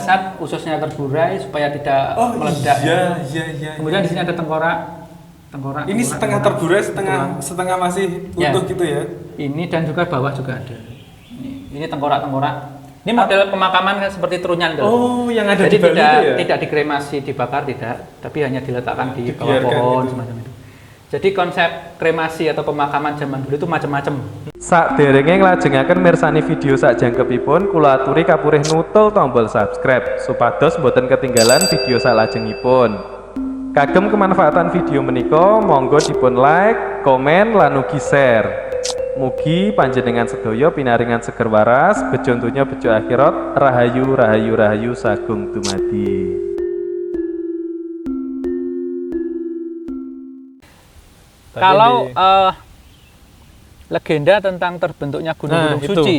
asap, ususnya terburai supaya tidak meledak. Iya. Kemudian di sini ada tengkorak. Ini setengah terburai, setengah masih utuh gitu ya. Ini dan juga bawah juga ada. Ini tengkorak-tengkorak. Ini model pemakaman seperti Trunyan tuh. Oh, yang ada jadi di Bali itu ya? Tidak dikremasi, dibakar tidak, tapi hanya diletakkan di bawah pohon gitu. semacam itu. Jadi konsep kremasi atau pemakaman zaman dulu itu macam-macam. Sakderenge nglajengaken mirsani video sakjangkepipun, kula aturi kapurih nutul tombol subscribe supados boten ketinggalan video salajengipun. Kagem kemanfaatan video menika monggo dipun like, komen lan ugi share. Mugi panjenengan sedaya pinaringan seger waras, bejo donya bejo akhirat, rahayu sagung dumadi. Kalau legenda tentang terbentuknya gunung-gunung suci,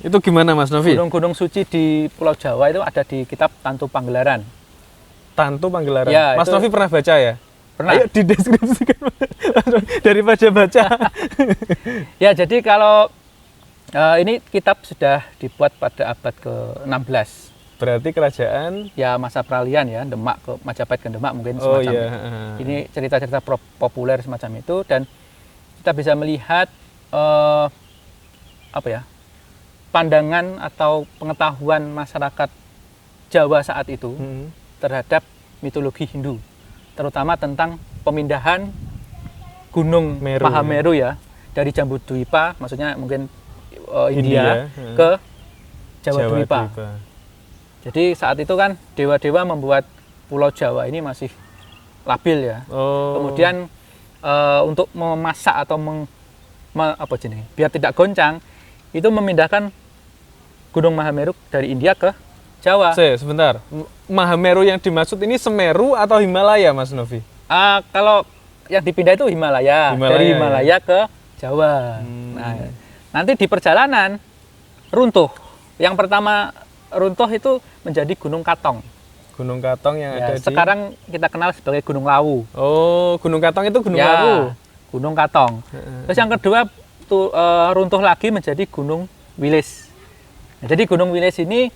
itu gimana Mas Novi? Gunung-gunung suci di Pulau Jawa itu ada di kitab Tantu Panggelaran. Tantu Panggelaran. Ya, Mas Novi pernah baca ya? Pernah. Ayo dideskripsikan daripada baca. Ya, jadi kalau ini kitab sudah dibuat pada abad ke-16. Berarti kerajaan ya masa peralihan ya, Demak ke Majapahit ke Demak mungkin semacam itu. Ini cerita-cerita populer semacam itu dan kita bisa melihat pandangan atau pengetahuan masyarakat Jawa saat itu terhadap mitologi Hindu, terutama tentang pemindahan Gunung Mahameru ya dari Jambudwipa, maksudnya mungkin India ke Jawa Dwipa. Jadi saat itu kan dewa-dewa membuat Pulau Jawa ini masih labil ya. Kemudian untuk memasak atau biar tidak goncang, itu memindahkan Gunung Mahameru dari India ke Jawa. Sebentar, Mahameru yang dimaksud ini Semeru atau Himalaya, Mas Novi? Kalau yang dipindah itu Himalaya dari Himalaya ke Jawa. Nah, nanti di perjalanan runtuh. Yang pertama runtuh itu menjadi Gunung Katong. Gunung Katong yang ada sekarang kita kenal sebagai Gunung Lawu. Oh, Gunung Katong itu Gunung Lawu. Gunung Katong. Terus yang kedua runtuh lagi menjadi Gunung Wilis. Nah, jadi Gunung Wilis ini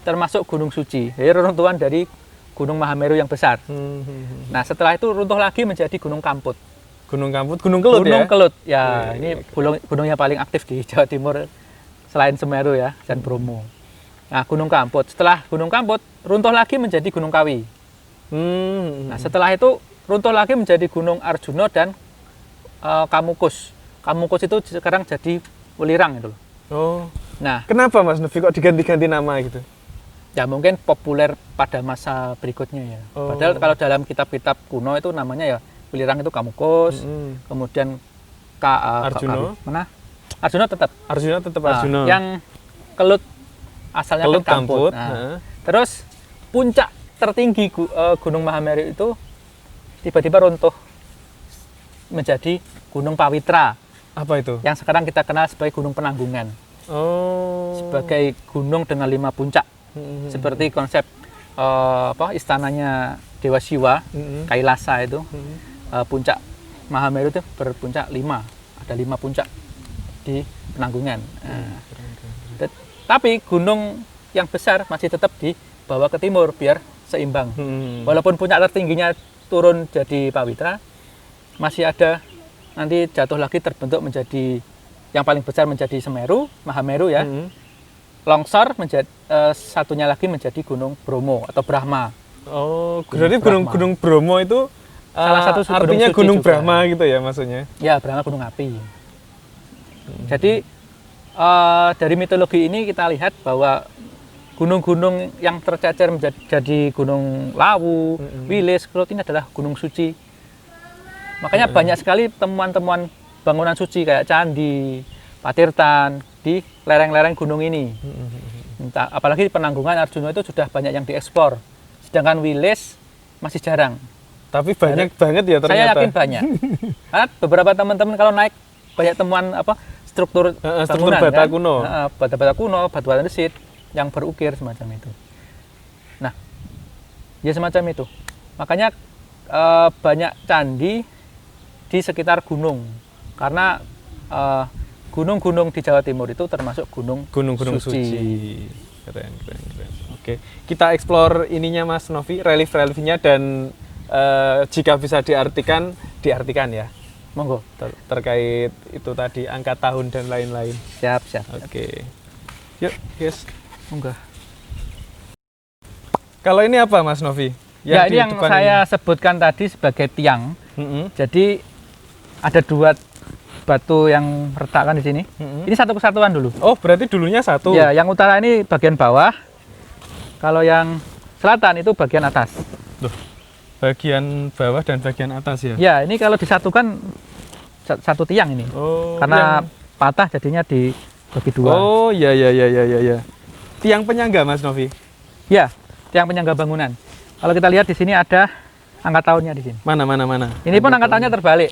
termasuk gunung suci. Jadi reruntuhan dari Gunung Mahameru yang besar. Nah, setelah itu runtuh lagi menjadi Gunung Kamput. Gunung Kamput, Gunung Kelut Gunung Kelut. Ya, ini gunung yang paling aktif di Jawa Timur selain Semeru ya dan Bromo. Nah, Gunung Kamput. Setelah Gunung Kamput, runtuh lagi menjadi Gunung Kawi. Nah, setelah itu runtuh lagi menjadi Gunung Arjuna dan Kamukus. Kamukus itu sekarang jadi Welirang itu. Nah, kenapa Mas Novi kok diganti-ganti nama gitu? Ya mungkin populer pada masa berikutnya ya. Padahal kalau dalam kitab-kitab kuno itu namanya ya Welirang itu Kamukus, kemudian Arjuna. Mana? Arjuna tetap Arjuna. Yang Kelut asalnya Kelut kan Kamput. Terus puncak tertinggi Gunung Mahameru itu tiba-tiba runtuh menjadi Gunung Pawitra. Apa itu? Yang sekarang kita kenal sebagai Gunung Penanggungan. Sebagai gunung dengan 5 puncak. Seperti konsep istananya Dewa Siwa, Kailasa itu. Puncak Mahameru itu berpuncak 5. Ada 5 puncak di Penanggungan. Tapi gunung yang besar masih tetap dibawa ke timur biar seimbang. Walaupun puncak tertingginya turun jadi Pawitra, masih ada nanti jatuh lagi terbentuk menjadi yang paling besar menjadi Semeru, Mahameru ya. Longsor satunya lagi menjadi Gunung Bromo atau Brahma. Berarti Gunung Bromo itu salah satu artinya Gunung juga. Brahma gitu ya maksudnya? Ya, Brahma gunung api. Jadi dari mitologi ini kita lihat bahwa gunung-gunung yang tercecer menjadi Gunung Lawu, Wilis, Kelut ini adalah gunung suci. Makanya banyak sekali temuan-temuan bangunan suci kayak candi, patirtan di lereng-lereng gunung ini. Apalagi di Penanggungan Arjuna itu sudah banyak yang dieksplor. Sedangkan Wilis masih jarang. Tapi banyak banget ya ternyata. Saya yakin banyak. Karena beberapa teman-teman kalau naik banyak temuan struktur bangunan, bata kan? kuno. Bata-bata kuno, batu-batu desit yang berukir semacam itu. Nah, ya semacam itu. Makanya banyak candi di sekitar gunung. Karena gunung-gunung di Jawa Timur itu termasuk gunung-gunung suci. Keren. Oke, kita explore ininya Mas Novi, relief-reliefnya dan jika bisa diartikan ya. Monggo. Terkait itu tadi angka tahun dan lain-lain. Siap. Oke. Yuk, guys. Monggo. Kalau ini apa Mas Novi? Ya, ini di yang depan saya sebutkan tadi sebagai tiang. ini. Jadi ada 2 batu yang retakkan di sini. Ini satu kesatuan dulu. Oh, berarti dulunya satu. Ya, yang utara ini bagian bawah. Kalau yang selatan itu bagian atas. Loh, bagian bawah dan bagian atas ya? Ya, ini kalau disatukan satu tiang ini. Oh, Karena patah jadinya dibagi 2. Oh, ya. Tiang penyangga Mas Novi. Ya, tiang penyangga bangunan. Kalau kita lihat di sini ada angka tahunnya di sini. Mana? Ini pun angka tahunnya terbalik.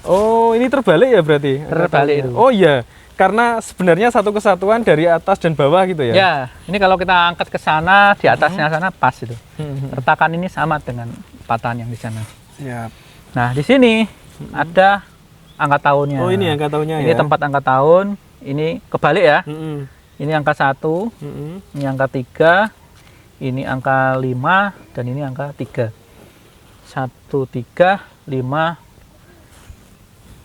Oh, ini terbalik ya berarti? Terbalik itu. Oh iya, karena sebenarnya satu kesatuan dari atas dan bawah gitu ya? Ya, ini kalau kita angkat ke sana, di atasnya sana pas itu. Retakan ini sama dengan patahan yang di sana. Siap. Nah, di sini ada angka tahunnya. Oh, ini angka tahunnya Ini ya? tempat angka tahun, ini kebalik ya. Mm-mm. Ini angka 1, Mm-mm. ini angka 3, ini angka 5, dan ini angka 3. 1, 3, 5,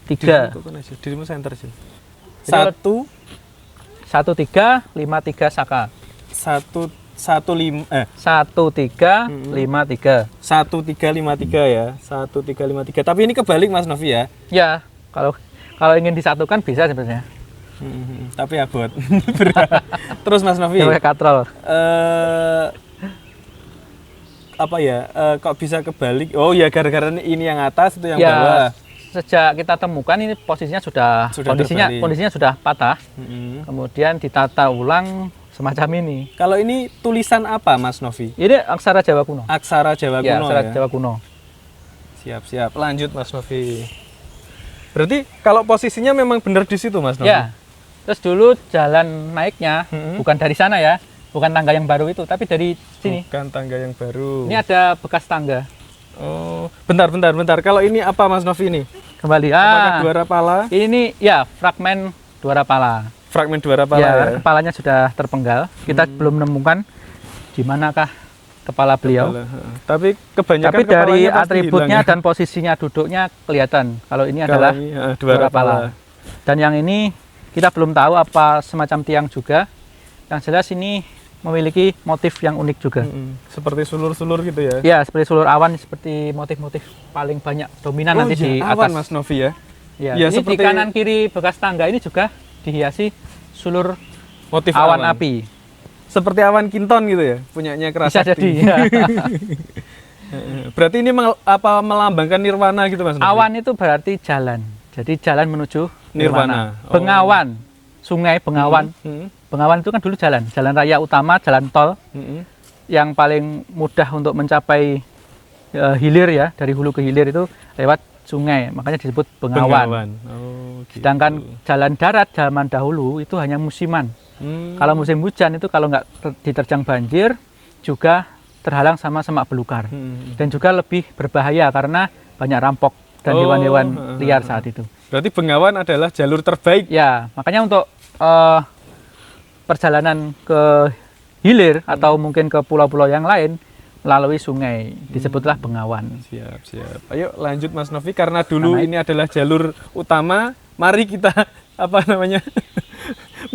3. Dirimu center sih. Jadi 1, 1, 3, 5, 3 Saka. 1, 5, 1, 3, 5, 3. 1, 3, 5, 3 ya. 1, 3, 5, 3. Tapi ini kebalik Mas Novi ya? Ya, kalau ingin disatukan bisa sebenarnya. Tapi abot. Berat. Terus Mas Novi, Pakai katrol. apa ya? Kok bisa kebalik? Oh ya, gara-gara ini yang atas itu yang Ya, bawah. sejak kita temukan ini posisinya sudah terbalik. kondisinya sudah patah. Mm-mm. Kemudian ditata ulang semacam ini. Kalau ini tulisan apa Mas Novi? Ini aksara Jawa kuno. Aksara Jawa Ya, kuno aksara ya? Jawa kuno. Siap. Lanjut Mas Novi. Berarti kalau posisinya memang benar di situ Mas Novi? Ya. Terus dulu jalan naiknya bukan dari sana ya, bukan tangga yang baru itu, tapi dari sini. Bukan tangga yang baru. Ini ada bekas tangga. Oh, bentar. Kalau ini apa Mas Novi ini? Kembali. Apakah Dwara Pala? Ini ya fragmen Dwara Pala. Fragmen Dwara Pala Ya, ya? kepalanya sudah terpenggal. Kita belum menemukan di manakah kepala beliau. Tapi kebanyakan Tapi dari kepalanya pasti atributnya hilang ya? dan posisinya duduknya kelihatan. Kalau ini Kalau adalah ini, Dwara Pala. Dan yang ini kita belum tahu apa semacam tiang juga. Yang jelas ini memiliki motif yang unik juga. Seperti sulur-sulur gitu ya? Ya, seperti sulur awan, seperti motif-motif paling banyak dominan nanti di awan atas. Mas Novi ya? Ya, Ya, ini seperti- di kanan kiri bekas tangga ini juga dihiasi sulur Motif awan api. Seperti awan kinton gitu ya? Punyanya keras. Bisa jadi. Ya. Berarti ini melambangkan nirwana gitu Mas Novi? Awan itu berarti jalan. Jadi jalan menuju Nirwana. Oh. Bengawan, sungai Bengawan. Bengawan itu kan dulu jalan raya utama, jalan tol yang paling mudah untuk mencapai hilir ya, dari hulu ke hilir itu lewat sungai, makanya disebut Bengawan. Oh, gitu. Sedangkan jalan darat zaman dahulu itu hanya musiman. Kalau musim hujan itu kalau nggak diterjang banjir juga terhalang sama semak belukar. Dan juga lebih berbahaya karena banyak rampok dan hewan-hewan liar saat itu. Berarti Bengawan adalah jalur terbaik. Ya, makanya untuk perjalanan ke hilir atau mungkin ke pulau-pulau yang lain melalui sungai disebutlah Bengawan. Siap. Ayo lanjut Mas Novi, karena dulu ini adalah jalur utama. Mari kita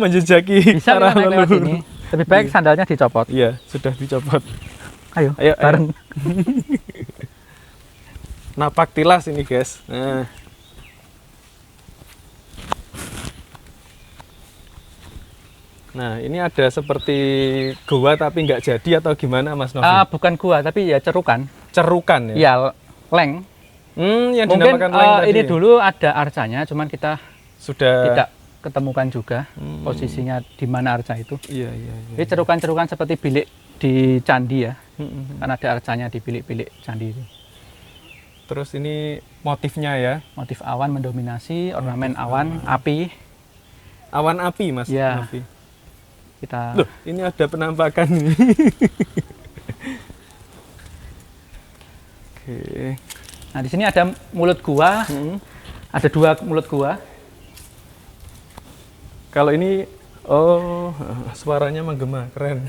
menjejaki Bisa para kita naik lewat leluhur. sini. Lebih baik sandalnya dicopot. Iya, sudah dicopot. Ayo. Bareng. Napak tilas ini guys. Nah, ini ada seperti gua tapi nggak jadi atau gimana Mas Novi? Bukan gua tapi ya cerukan. Cerukan ya? Ya, leng. Yang Mungkin dinamakan leng tadi ini ya? dulu ada arcanya, cuman kita Sudah tidak ketemukan juga posisinya di mana arca itu. Iya. Jadi cerukan-cerukan seperti bilik di candi ya. Kan ada arcanya di bilik-bilik candi itu. Terus ini motifnya ya? Motif awan mendominasi, ornamen awan, api. Awan api Mas Ya. Novi. Kita Loh, ini ada penampakan ini. Oke. Nah, di sini ada mulut gua. Ada 2 mulut gua. Kalau ini suaranya menggema, keren.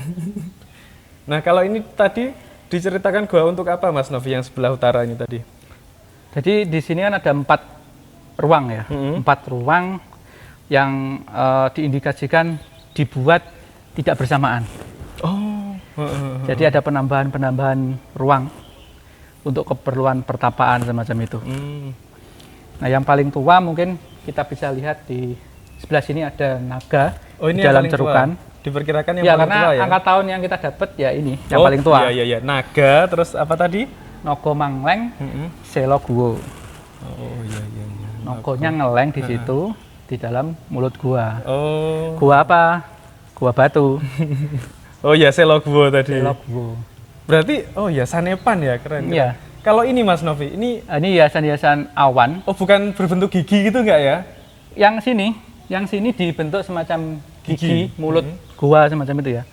Nah, kalau ini tadi diceritakan gua untuk apa, Mas Novi, yang sebelah utara ini tadi? Jadi di sini kan ada 4 ruang ya, 4 ruang yang diindikasikan dibuat tidak bersamaan. Oh. Jadi ada penambahan ruang untuk keperluan pertapaan semacam itu. Nah, yang paling tua mungkin kita bisa lihat di sebelah sini ada naga Oh, ini di dalam yang paling cerukan. tua. Diperkirakan yang Ya, paling karena tua ya. angka tahun yang kita dapat ya ini yang paling tua. Iya. Naga, terus apa tadi? Nogo mangleng, selo guwo. Oh, iya. Nogonya ngeleng di situ di dalam mulut gua. Oh. Gua apa? Gua batu. Oh ya, Selogwo tadi. Selo guwo. Berarti sanepan ya, keren. Iya. Kalau ini Mas Novi, ini Ini hiasan-hiasan awan. bukan berbentuk gigi gitu nggak ya? Yang sini dibentuk semacam gigi, mulut gua semacam itu ya.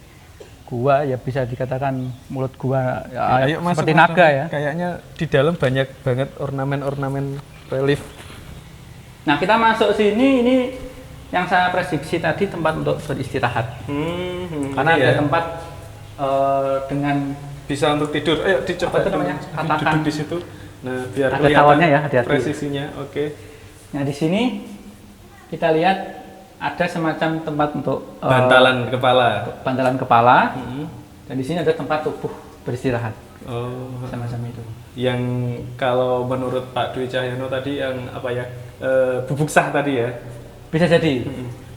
Gua ya bisa dikatakan mulut gua ya, Ayo masuk, seperti Mas naga Novi. ya. Kayaknya di dalam banyak banget ornamen-ornamen relief. Nah, kita masuk sini, ini yang saya prediksi tadi tempat untuk beristirahat. Karena Ini ada ya, tempat dengan bisa untuk tidur. Ayo dicoba Apa itu namanya? Katakan. duduk di situ. Nah, biar Ada kelihatan tawannya ya, hati-hati. presisinya. Oke. Nah, di sini kita lihat ada semacam tempat untuk Bantalan kepala. bantalan kepala, dan di sini ada tempat tubuh beristirahat Oh, semacam itu. yang kalau menurut Pak Dwi Cahyono tadi yang apa ya? Bubuk sah tadi ya. Bisa jadi.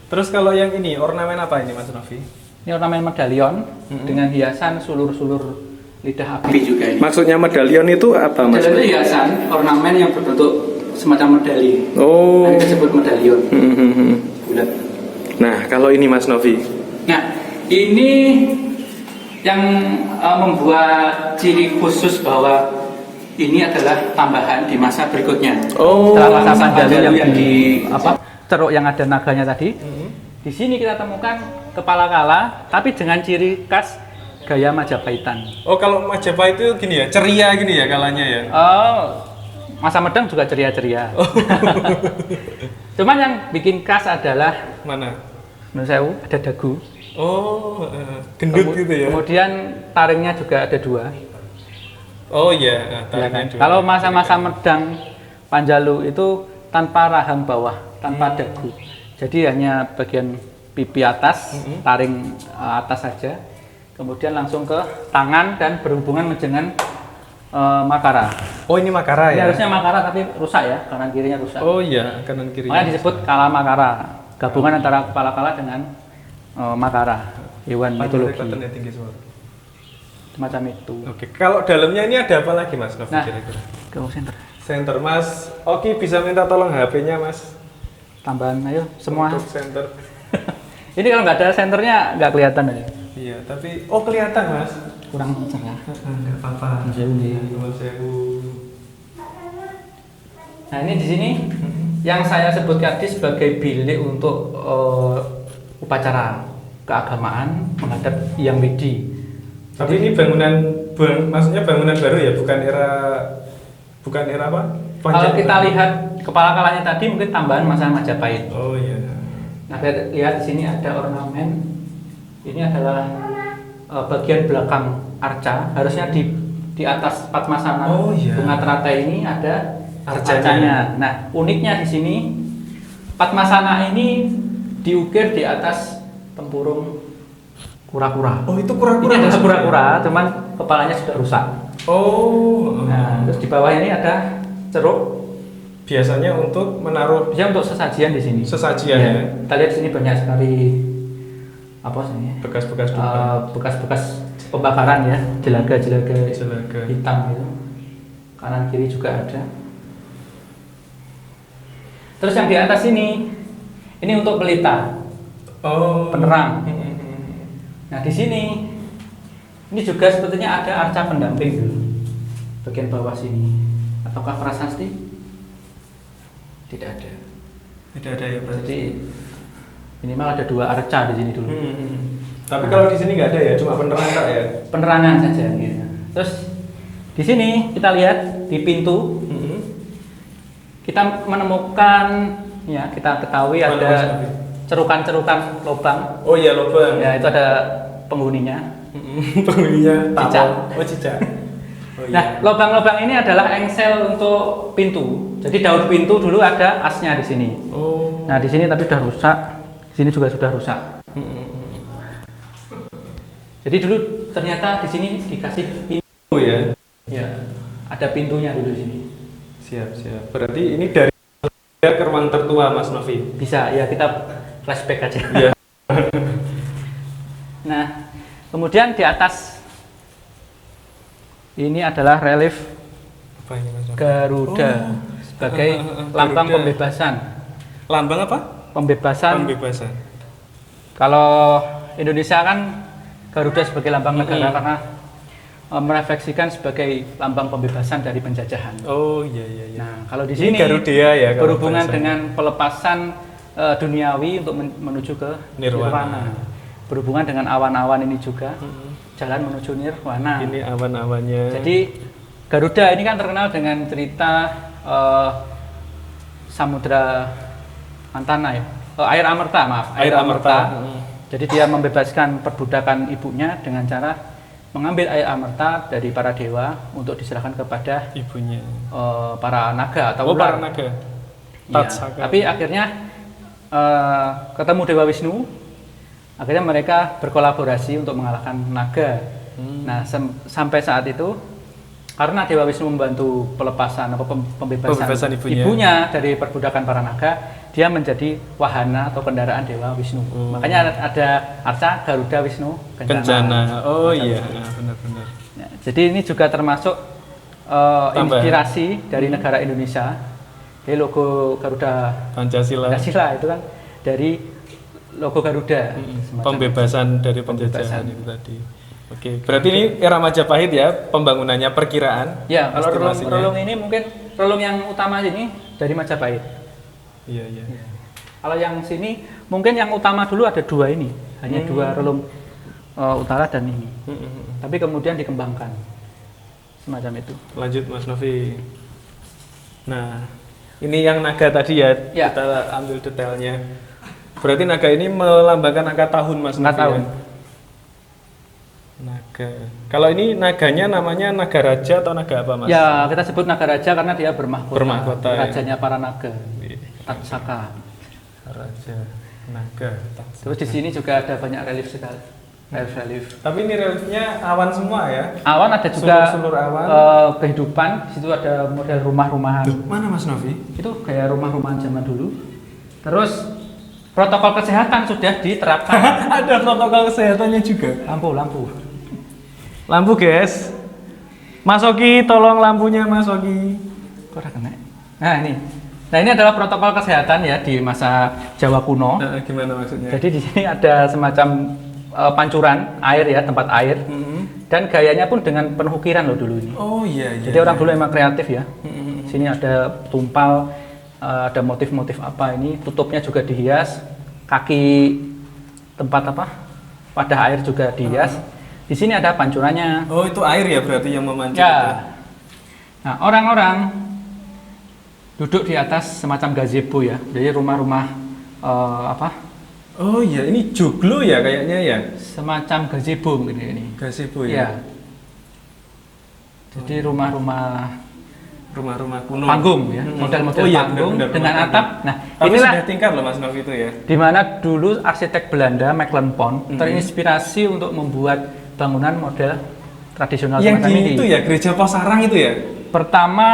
Terus kalau yang ini ornamen apa ini Mas Novi? Ini ornamen medalion dengan hiasan sulur-sulur lidah api juga ini. Maksudnya medalion itu apa Mas? Medalion itu hiasan ornamen yang berbentuk semacam medali. Oh. Nah, kita sebut medalion. Bulat. Nah, kalau ini Mas Novi. Nah, ini yang membuat ciri khusus bahwa ini adalah tambahan di masa berikutnya. Oh. Setelah masa Panjalu yang di ceruk yang ada naganya tadi. Di sini kita temukan kepala kala, tapi dengan ciri khas gaya Majapahitan. Oh, kalau Majapahit itu gini ya, ceria gini ya kalanya ya. Masa Medang juga ceria-ceria. Cuman yang bikin khas adalah Mana? menurut saya ada dagu. Oh, gendut gitu ya. Kemudian taringnya juga ada 2. Oh iya, Ya taringnya kan? dua. Kalau masa-masa Medang Panjalu itu tanpa rahang bawah, tanpa dagu. Jadi hanya bagian pipi atas, taring atas saja. Kemudian langsung ke tangan dan berhubungan dengan Makara. Oh, ini Makara Ini ya. harusnya Makara tapi rusak ya, kanan kirinya rusak. Oh iya, kanan kirinya. Makanya disebut Kala Makara. Gabungan antara kepala kala dengan Makara, hewan mitologi. Kelihatannya tinggi semua. Semacam itu. Oke, kalau dalamnya ini ada apa lagi Mas Novi Nah, kira-kira? ke center. Center Mas. Oki bisa minta tolong HP-nya Mas. Tambahan ayo semua. Untuk center. Ini kalau nggak ada senternya nggak kelihatan ya. Iya, tapi kelihatan Mas. Kurang cerah. Enggak apa-apa. Jauh nih. Teman sewu. Nah, ini di sini yang saya sebut tadi sebagai bilik untuk upacara keagamaan menghadap Hyang Widi. Tapi ini maksudnya bangunan baru ya, bukan era apa? Kalau kita lihat kepala kalanya tadi mungkin tambahan masa Majapahit. Oh iya. Nah, lihat di sini ada ornamen. Ini adalah bagian belakang arca. Harusnya di atas Padmasana Oh, iya. bunga teratai ini ada Arcanya. arcanya. Nah, uniknya di sini Padmasana ini diukir di atas tempurung kura-kura. Oh, itu Ini kura-kura. adalah maksudnya? kura-kura, cuman kepalanya sudah rusak. Oh. Nah, terus di bawah ini ada ceruk. Biasanya untuk menaruh Bisa untuk sesajian di sini. sesajian Ya, ya. kita lihat di sini banyak sekali apa sih? Bekas-bekas dupa. Bekas-bekas pembakaran ya, jelaga-jelaga Jelaga. hitam itu. Kanan kiri juga ada. Terus yang di atas ini untuk pelita, Oh. penerang. Nah, di sini ini juga sebetulnya ada arca pendamping dulu. Bagian bawah sini. Ataukah prasasti? Tidak ada. Tidak ada ya berarti. Jadi minimal ada 2 arca di sini dulu. Tapi kalau di sini nggak ada ya, cuma penerangan tak ya. Penerangan saja. Ya. Terus di sini kita lihat di pintu kita menemukan ya, kita ketahui Mana, ada Mas Novi? cerukan-cerukan lubang. Oh iya, lubang. Ya, itu ada penghuninya. Penghuninya Cicak. Oh, cicak. Oh, iya. Nah, lubang-lubang ini adalah engsel untuk pintu. Jadi daun pintu dulu ada asnya di sini. Oh. Nah, di sini tapi sudah rusak. Di sini juga sudah rusak. Jadi dulu ternyata di sini dikasih pintu. Oh ya. Ya, ada pintunya dulu di sini. Siap. Berarti ini dari ke ruang tertua Mas Novi. Bisa, ya kita flashback aja. Iya. Nah, kemudian di atas ini adalah relief Apa ini Mas Novi? Garuda sebagai lambang Garuda. pembebasan. Lambang apa? Pembebasan. Pembebasan. Kalau Indonesia kan Garuda sebagai lambang negara karena merefleksikan sebagai lambang pembebasan dari penjajahan. Oh iya. Nah, kalau di Ini sini Garuda ya kalau berhubungan bahasa. dengan pelepasan duniawi untuk menuju ke Nirwana. Berhubungan dengan awan-awan ini juga jalan menuju nirwana. Ini awan-awannya. Jadi Garuda ini kan terkenal dengan cerita Samudra Mantana ya. Air Amerta, maaf. Air Amerta. Jadi dia membebaskan perbudakan ibunya dengan cara mengambil air Amerta dari para dewa untuk diserahkan kepada Ibunya. para naga atau Oh, ular. para naga. Iya, Tatsaka. tapi akhirnya ketemu Dewa Wisnu, akhirnya mereka berkolaborasi untuk mengalahkan naga. Nah, sampai saat itu karena Dewa Wisnu membantu pelepasan atau pembebasan ibunya dari perbudakan para naga, dia menjadi wahana atau kendaraan Dewa Wisnu. Makanya ada arca Garuda Wisnu Kencana. Oh Arca iya, Wisnu. benar. Ya, jadi ini juga termasuk inspirasi dari negara Indonesia. Jadi logo Garuda Pancasila. itu kan dari logo Garuda. semacam Pembebasan dari penjajahan itu tadi. Oke, berarti ini era Majapahit ya pembangunannya perkiraan. Ya, kalau estimasinya. relung ini mungkin relung yang utama ini dari Majapahit. Iya. Kalau yang sini mungkin yang utama dulu ada dua ini, hanya dua relung utara dan ini. Tapi kemudian dikembangkan semacam itu. Lanjut Mas Novi. Nah, ini yang naga tadi ya, Ya. kita ambil detailnya. Berarti naga ini melambangkan angka tahun Mas Angka Novi. tahun. Ya? Naga. Kalau ini naganya namanya naga raja atau naga apa Mas? Ya, kita sebut naga raja karena dia bermahkota. Bermahkota, ya. Rajanya para naga. Tatsaka. Raja, naga. Terus di sini juga ada banyak relief sekali. Relief. Tapi ini reliefnya awan semua ya? Awan ada juga Sulur awan. kehidupan. Di situ ada model rumah-rumahan. Mana Mas Novi? Itu kayak rumah-rumahan zaman dulu. Terus protokol kesehatan sudah diterapkan. Ada protokol kesehatannya juga. Lampu. Lampu guys. Mas Oki, tolong lampunya Mas Oki. Kok udah kena? Nah ini. Nah ini adalah protokol kesehatan ya di masa Jawa kuno. Nah, gimana maksudnya? Jadi di sini ada semacam pancuran air ya, tempat air. Dan gayanya pun dengan penuh ukiran loh dulu ini. Oh iya. Jadi orang dulu emang kreatif ya. Sini ada tumpal, ada motif-motif apa ini. Tutupnya juga dihias. Kaki tempat apa? Wadah air juga dihias. Di sini ada pancurannya. Oh itu air ya berarti yang memancing. Ya. Nah orang-orang duduk di atas semacam gazebo ya. Jadi rumah-rumah apa? Oh iya, ini joglo ya kayaknya ya. Semacam gazebo mungkin ini. Gazebo Ya. ya. Jadi rumah-rumah Rumah-rumah kuno. panggung ya, model-model Oh iya, panggung benar-benar, dengan rumah atap. panggung. Nah, Tapi inilah sudah tingkat loh Mas Novi itu ya. di mana dulu arsitek Belanda Mecklenburg terinspirasi untuk membuat bangunan model tradisional Yang semacam di ini. itu ya gereja Posarang itu ya. Pertama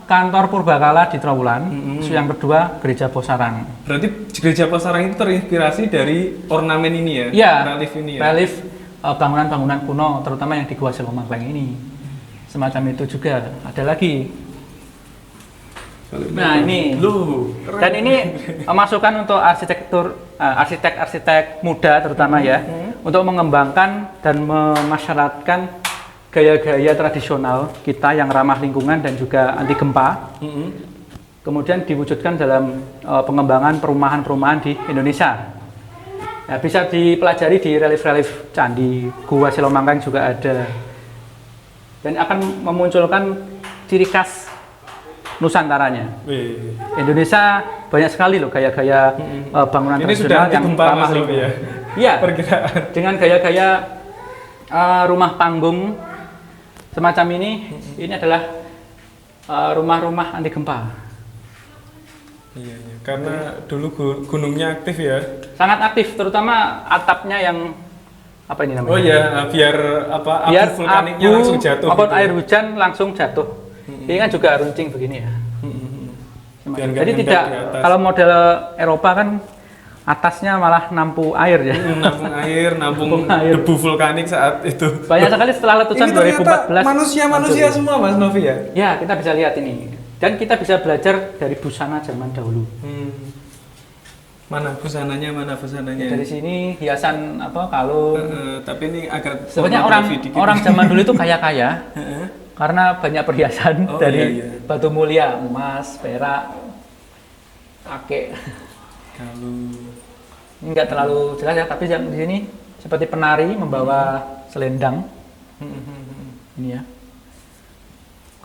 kantor Purbakala di Trowulan, yang kedua gereja Posarang. Berarti gereja Posarang itu terinspirasi dari ornamen ini ya. Iya, Relief ini ya. relief bangunan-bangunan kuno, terutama yang di Gua Selomangkleng ini. Semacam itu juga. Ada lagi. Nah ini. Loh, Dan ini masukan untuk arsitek-arsitek muda terutama ya, untuk mengembangkan dan memasyaratkan gaya-gaya tradisional kita yang ramah lingkungan dan juga anti gempa. Kemudian diwujudkan dalam pengembangan perumahan-perumahan di Indonesia. Nah, bisa dipelajari di relief-relief candi, Gua Selomangkleng juga ada. Dan akan memunculkan ciri khas Nusantaranya. Wih. Indonesia banyak sekali loh gaya-gaya bangunan Ini sudah tradisional anti yang gempa ramah Mas Novi lingkungan. ya. Iya. Perkiraan. Dengan gaya-gaya rumah panggung semacam ini adalah rumah-rumah anti gempa. Iya, iya. Karena dulu gunungnya aktif ya. Sangat aktif, terutama atapnya yang apa ini namanya? Oh iya, biar apa Biar abu vulkaniknya langsung jatuh. apapun gitu. air hujan langsung jatuh. Ini kan juga runcing begini ya. Biar nggak Jadi ngendap tidak, di atas. kalau model Eropa kan atasnya malah nampu air ya. Nampung air, nampung Nampung air. debu vulkanik saat itu. Banyak sekali setelah letusan Ini ternyata 2014. manusia-manusia muncul. semua Mas Novi ya. Ya, kita bisa lihat ini. Dan kita bisa belajar dari busana zaman dahulu. Mana busananya, mana busananya? Dari sini hiasan apa kalung. Tapi ini agak Sebenarnya pornografi dikit. orang zaman dulu itu kaya-kaya Heeh. karena banyak perhiasan Oh, dari iya, iya. batu mulia, emas, perak, ake. Kalau Ini nggak terlalu jelas ya, tapi yang di sini seperti penari membawa selendang. Ini ya.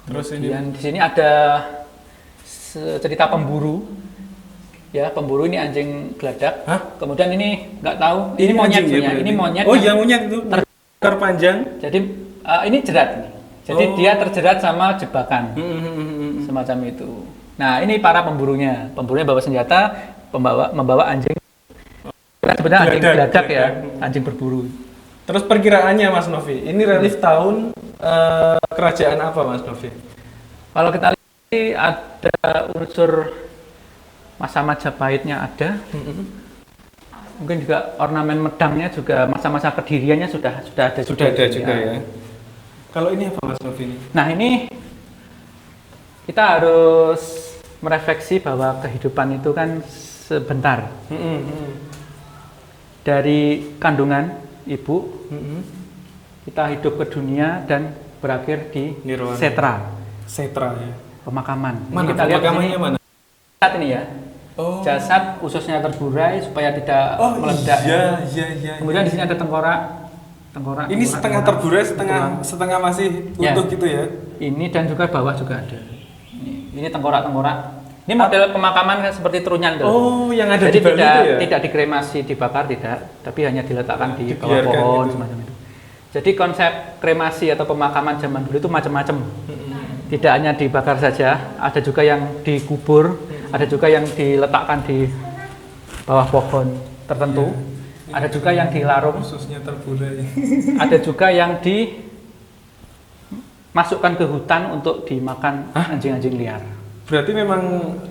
terus ini Kemudian di sini ada cerita pemburu. Ya, pemburu ini anjing geladak. Hah? Kemudian ini nggak tahu, ini monyet anjing ya punya. berarti? Ini monyet. Oh yang iya monyet itu. Terpanjang. Jadi ini jerat nih. Jadi Oh. dia terjerat sama jebakan. Semacam itu. Nah, ini para pemburunya. Pemburunya bawa senjata, membawa anjing. Kan sebenarnya anjing Geladak, geladak ya, geladak. anjing berburu. Terus perkiraannya Mas Novi, ini relief tahun kerajaan apa Mas Novi? Kalau kita lihat ini ada unsur masa Majapahitnya ada. Mungkin juga ornamen medangnya juga masa-masa kediriannya sudah ada Sudah ada juga ya. Kalau ini apa Mas Novi ini? Nah, ini kita harus merefleksi bahwa kehidupan itu kan sebentar. Dari kandungan ibu kita hidup ke dunia dan berakhir di Nirwana. Setra ya. pemakaman. Ini Mana kita lihat pemakamannya ini, mana? jasad ini ya. Oh. Jasad ususnya terburai supaya tidak Oh meledak. iya. Kemudian di sini ada tengkorak. Ini setengah terburai, setengah masih Ya. utuh gitu ya. Ini dan juga bawah juga ada. Ini tengkorak-tengkorak. Ini model pemakaman kan seperti Trunyan tuh. Oh, yang ada Jadi di Bali tidak itu ya. tidak dikremasi, dibakar tidak, tapi hanya diletakkan di bawah Dibiarkan pohon gitu. semacam itu. Jadi konsep kremasi atau pemakaman zaman dulu itu macam-macam. Tidak hanya dibakar saja, ada juga yang dikubur, ada juga yang diletakkan di bawah pohon tertentu, ada juga yang dilarung, Khususnya terburai. ada juga yang dimasukkan ke hutan untuk dimakan anjing-anjing liar. Berarti memang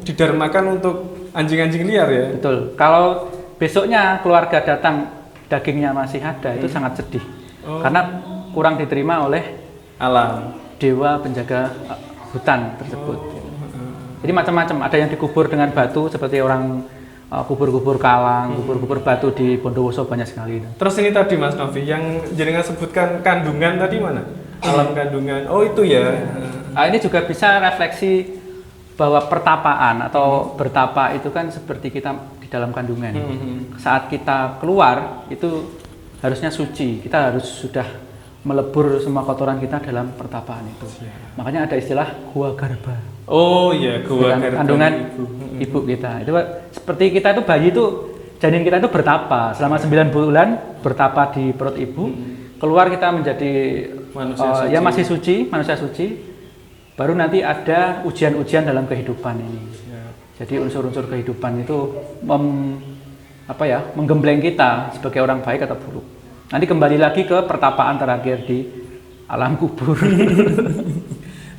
didarmakan untuk anjing-anjing liar ya. Betul. Kalau besoknya keluarga datang dagingnya masih ada, itu sangat sedih. Oh. Karena kurang diterima oleh Alam. dewa penjaga hutan tersebut. Jadi macam-macam. Ada yang dikubur dengan batu seperti orang kubur-kubur kalang, kubur-kubur batu di Bondowoso banyak sekali. Terus ini tadi Mas Novi, yang jenengan sebutkan kandungan tadi mana? Alam kandungan. Oh itu ya. Ini juga bisa refleksi bahwa pertapaan atau bertapa itu kan seperti kita di dalam kandungan. Saat kita keluar itu harusnya suci. Kita harus sudah melebur semua kotoran kita dalam pertapaan itu. Makanya ada istilah gua garba. Oh iya, gua Dalam garban kandungan ibu kita. Itu seperti kita itu bayi itu, janin kita itu bertapa selama 9 bulan bertapa di perut ibu. Keluar kita menjadi Manusia suci. ya masih suci, manusia suci. Baru nanti ada ujian-ujian dalam kehidupan ini. Jadi unsur-unsur kehidupan itu menggembleng kita sebagai orang baik atau buruk. Nanti kembali lagi ke pertapaan terakhir di alam kubur.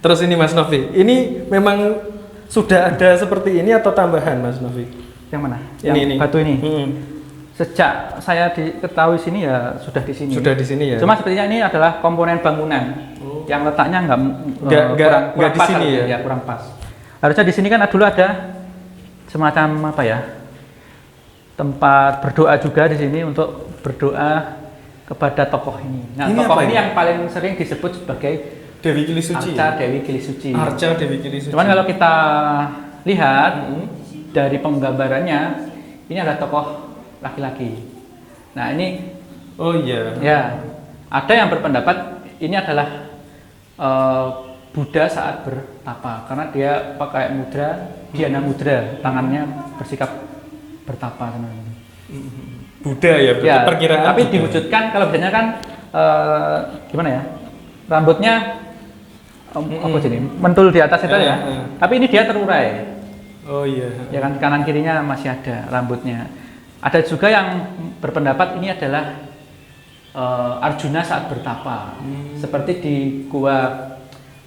Terus ini Mas Novi, ini memang sudah ada seperti ini atau tambahan Mas Novi? Yang mana? Ini. Yang batu ini. Sejak saya diketahui sini ya sudah di sini. Sudah di sini ya. Cuma sepertinya ini adalah komponen bangunan yang letaknya Nggak kurang di pas sini harusnya, ya? kurang pas. Harusnya di sini kan dulu ada semacam apa ya? Tempat berdoa juga di sini untuk berdoa kepada tokoh ini. Nah, Ini tokoh apa ini ini? yang paling sering disebut sebagai Dewi Kili Suci. Arca Dewi Kili Suci. Arca Dewi Kili Suci. Cuman kalau kita lihat dari penggambarannya, ini ada tokoh laki-laki. Nah ini, Oh iya. ya ada yang berpendapat ini adalah Buddha saat bertapa, karena dia pakai mudra, dhyana mudra, tangannya bersikap bertapa. Buddha ya, berarti perkiraan. Tapi Buddha. diwujudkan kalau biasanya kan gimana ya? Rambutnya apa sih ini? Mentul di atas itu ya. Tapi ini dia terurai. Oh iya. Ya kan kanan kirinya masih ada rambutnya. Ada juga yang berpendapat ini adalah Arjuna saat bertapa. Seperti di gua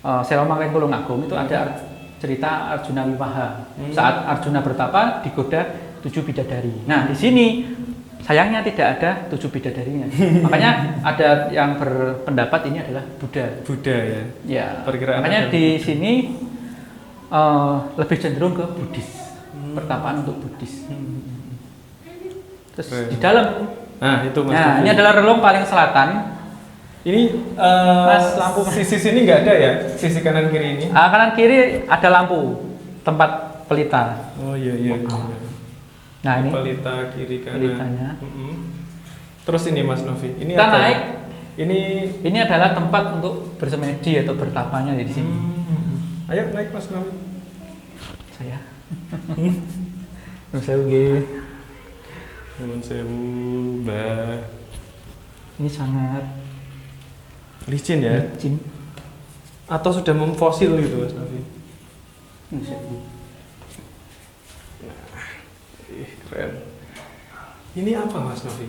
Selomangkeng Tulungagung itu ada cerita Arjuna Wiwaha. Saat Arjuna bertapa digoda 7 bidadari. Nah, di sini sayangnya tidak ada 7 bidadarinya. Makanya ada yang berpendapat ini adalah Buddha. Buddha ya. Ya. Perkiraan Makanya ada di sini lebih cenderung ke Buddhis. Pertapaan untuk Buddhis. Terus di dalam. Nah, itu Mas. Nah, ini adalah relung paling selatan. Ini Mas, lampu. sisi sini nggak ada ya? Sisi kanan kiri ini? Kanan kiri ada lampu tempat pelita. Oh iya iya. Nah, ini Pelita kiri kanan. pelitanya. Terus ini Mas Novi, ini Kita apa? naik. Ini adalah tempat untuk bersemedi atau bertapanya di sini. Ayo naik Mas Novi. Saya. Saya begini. Nuwun sewu, Mbah. Ini sangat Licin ya? licin. Atau sudah memfosil gitu Mas Novi? Keren. Ini apa Mas Novi?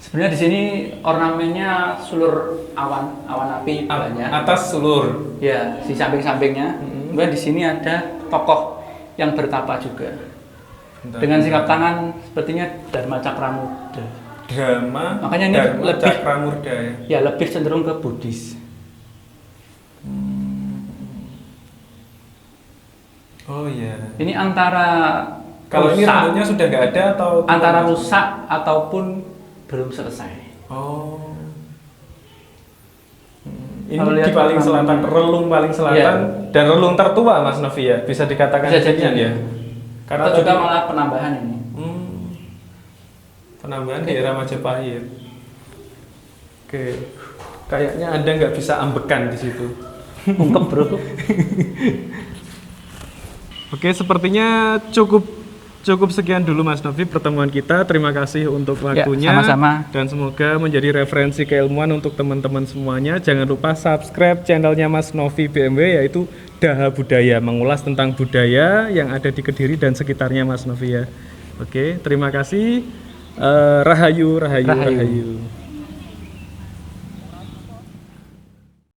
Sebenarnya di sini ornamennya sulur awan api banyak. Atas sulur. Ya, di samping-sampingnya. Kemudian di sini ada tokoh yang bertapa juga. Dengan sikap tangan sepertinya Dharma Cakramuda. Makanya ini lebih Cakramurda ya. Ya, lebih cenderung ke Buddhis. Oh iya. Ini antara Kalau ini rusak, rambutnya sudah nggak ada atau antara rusak ataupun belum selesai. Oh. Ini Kalau lihat di paling selatan, relung paling selatan dan relung tertua Mas Novi ya, bisa dikatakan Bisa jadi, demikian ya. Karena atau juga tadi- malah penambahan ini. penambahan di era Majapahit. Oke. Kayaknya Anda nggak bisa ambekan di situ. Ungkep bro tuh. Oke, sepertinya cukup sekian dulu Mas Novi pertemuan kita. Terima kasih untuk waktunya. sama-sama. Dan semoga menjadi referensi keilmuan untuk teman-teman semuanya. Jangan lupa subscribe channelnya Mas Novi BMW, yaitu Daha Budaya, mengulas tentang budaya yang ada di Kediri dan sekitarnya Mas Novi ya. Oke, terima kasih. Rahayu.